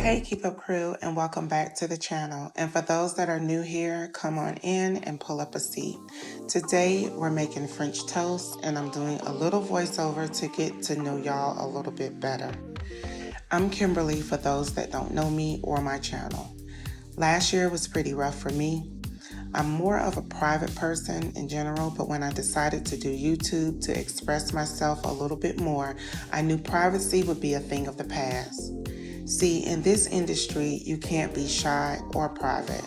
Hey Keep Up crew, and welcome back to the channel. And for those that are new here, come on in and pull up a seat. Today we're making French toast, and I'm doing a little voiceover to get to know y'all a little bit better. I'm Kimberly for those that don't know me or my channel. Last year was pretty rough for me. I'm more of a private person in general, but when I decided to do YouTube to express myself a little bit more, I knew privacy would be a thing of the past. See, in this industry, you can't be shy or private.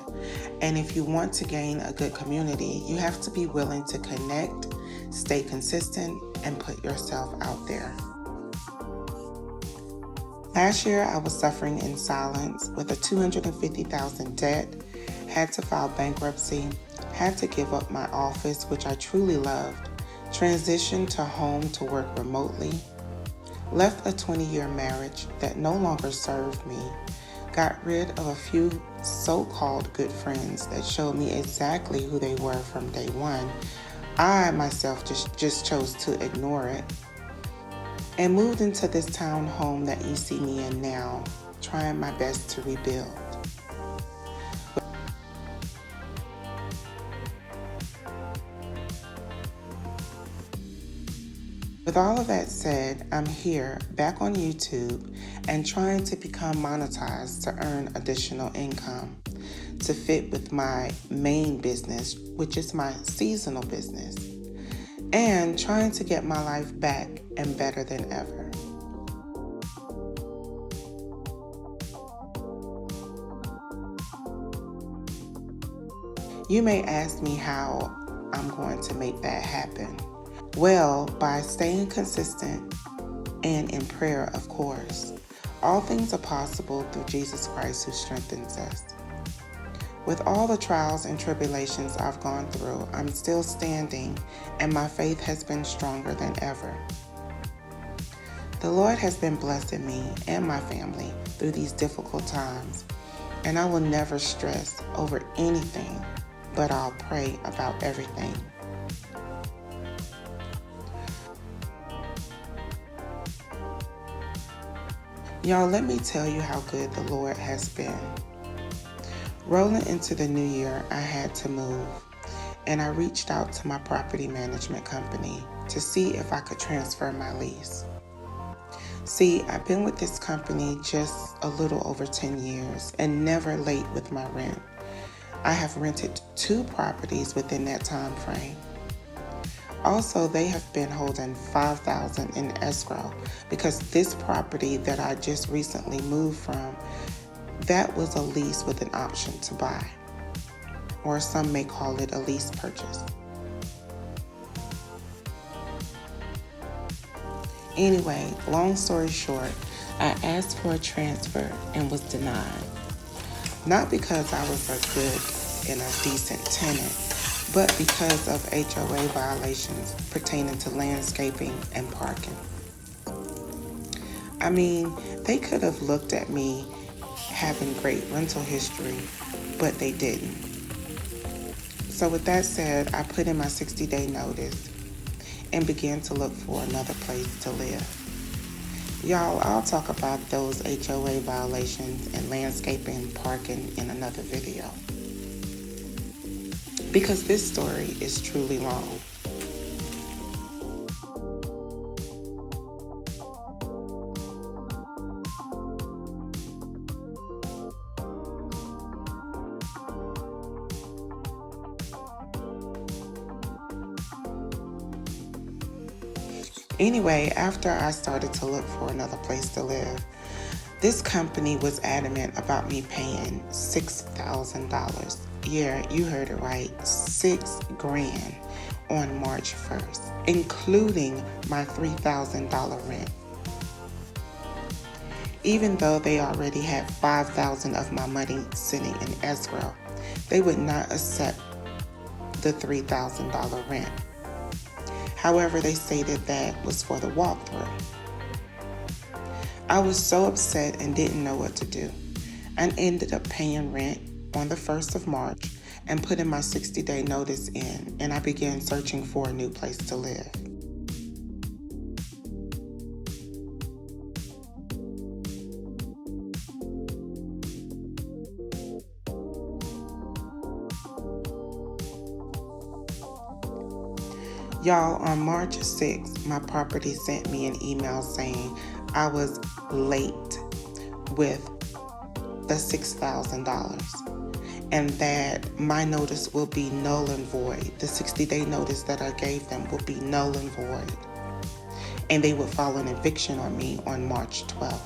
And if you want to gain a good community, you have to be willing to connect, stay consistent, and put yourself out there. Last year, I was suffering in silence with a $250,000 debt, had to file bankruptcy, had to give up my office, which I truly loved, transitioned to home to work remotely, left a 20-year marriage that no longer served me, got rid of a few so-called good friends that showed me exactly who they were from day one. I myself just chose to ignore it, and moved into this town home that you see me in now, trying my best to rebuild. With all of that said, I'm here back on YouTube and trying to become monetized to earn additional income to fit with my main business, which is my seasonal business, and trying to get my life back and better than ever. You may ask me how I'm going to make that happen. Well, by staying consistent and in prayer, of course. All things are possible through Jesus Christ who strengthens us. With all the trials and tribulations I've gone through, I'm still standing, and my faith has been stronger than ever. The Lord has been blessing me and my family through these difficult times, and I will never stress over anything, but I'll pray about everything. Y'all, let me tell you how good the Lord has been. Rolling into the new year, I had to move, and I reached out to my property management company to see if I could transfer my lease. See, I've been with this company just a little over 10 years and never late with my rent. I have rented 2 properties within that time frame. Also, they have been holding $5,000 in escrow because this property that I just recently moved from, that was a lease with an option to buy, or some may call it a lease purchase. Anyway, long story short, I asked for a transfer and was denied. Not because I was a good and a decent tenant, but because of HOA violations pertaining to landscaping and parking. I mean, they could have looked at me having great rental history, but they didn't. So with that said, I put in my 60-day notice and began to look for another place to live. Y'all, I'll talk about those HOA violations and landscaping and parking in another video, because this story is truly long. Anyway, after I started to look for another place to live, this company was adamant about me paying $6,000. Yeah, you heard it right, $6,000 on March 1st, including my $3,000 rent. Even though they already had $5,000 of my money sitting in escrow, they would not accept the $3,000 rent. However, they stated that was for the walkthrough. I was so upset and didn't know what to do. I ended up paying rent on the 1st of March and putting my 60-day notice in, and I began searching for a new place to live. Y'all, on March 6th, my property sent me an email saying I was late with the $6,000 and that my notice will be null and void. The 60-day notice that I gave them will be null and void. And they would file an eviction on me on March 12th.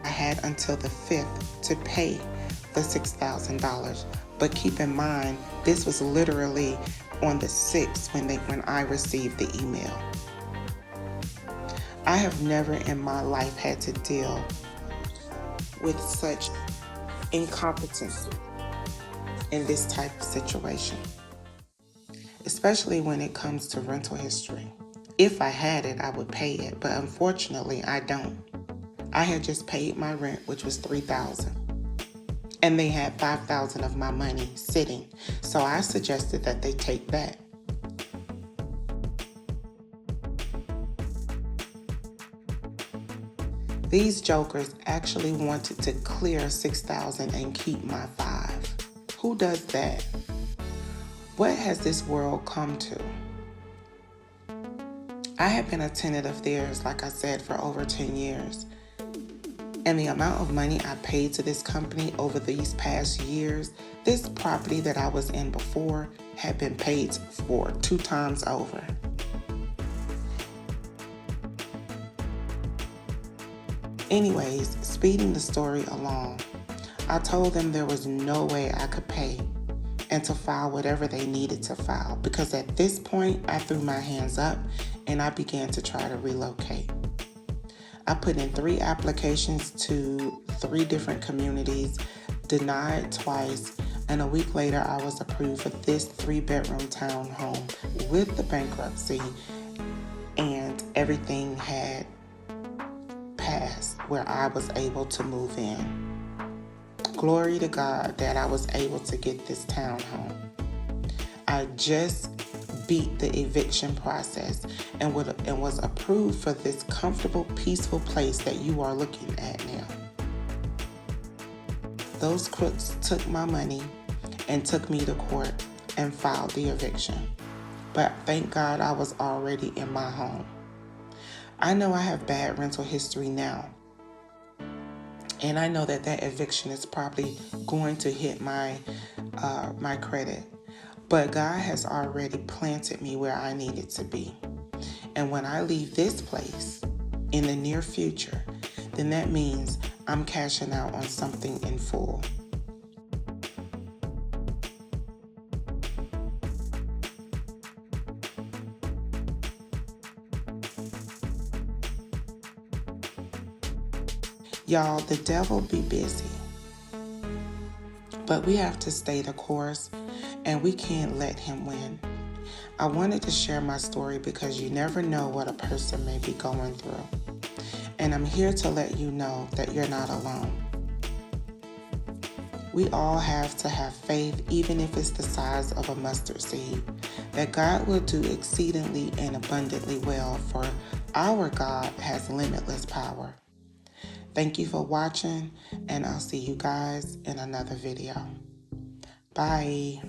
I had until the 5th to pay the $6,000. But keep in mind, this was literally on the 6th when I received the email. I have never in my life had to deal with such incompetence in this type of situation, especially when it comes to rental history. If I had it, I would pay it, but unfortunately, I don't. I had just paid my rent, which was $3,000, and they had $5,000 of my money sitting, so I suggested that they take that. These jokers actually wanted to clear $6,000 and keep my $5,000. Who does that? What has this world come to? I have been a tenant of theirs, like I said, for over 10 years. And the amount of money I paid to this company over these past years, this property that I was in before had been paid for 2 times over. Anyways, speeding the story along, I told them there was no way I could pay and to file whatever they needed to file, because at this point I threw my hands up and I began to try to relocate. I put in 3 applications to 3 different communities, denied twice, and a week later I was approved for this 3-bedroom townhome with the bankruptcy, and everything had passed where I was able to move in. Glory to God that I was able to get this townhome. I just beat the eviction process and was approved for this comfortable, peaceful place that you are looking at now. Those crooks took my money and took me to court and filed the eviction. But thank God I was already in my home. I know I have bad rental history now, and I know that eviction is probably going to hit my credit. But God has already planted me where I needed to be. And when I leave this place in the near future, then that means I'm cashing out on something in full. Y'all, the devil be busy. But we have to stay the course, and we can't let him win. I wanted to share my story because you never know what a person may be going through. And I'm here to let you know that you're not alone. We all have to have faith, even if it's the size of a mustard seed, that God will do exceedingly and abundantly well, for our God has limitless power. Thank you for watching, and I'll see you guys in another video. Bye.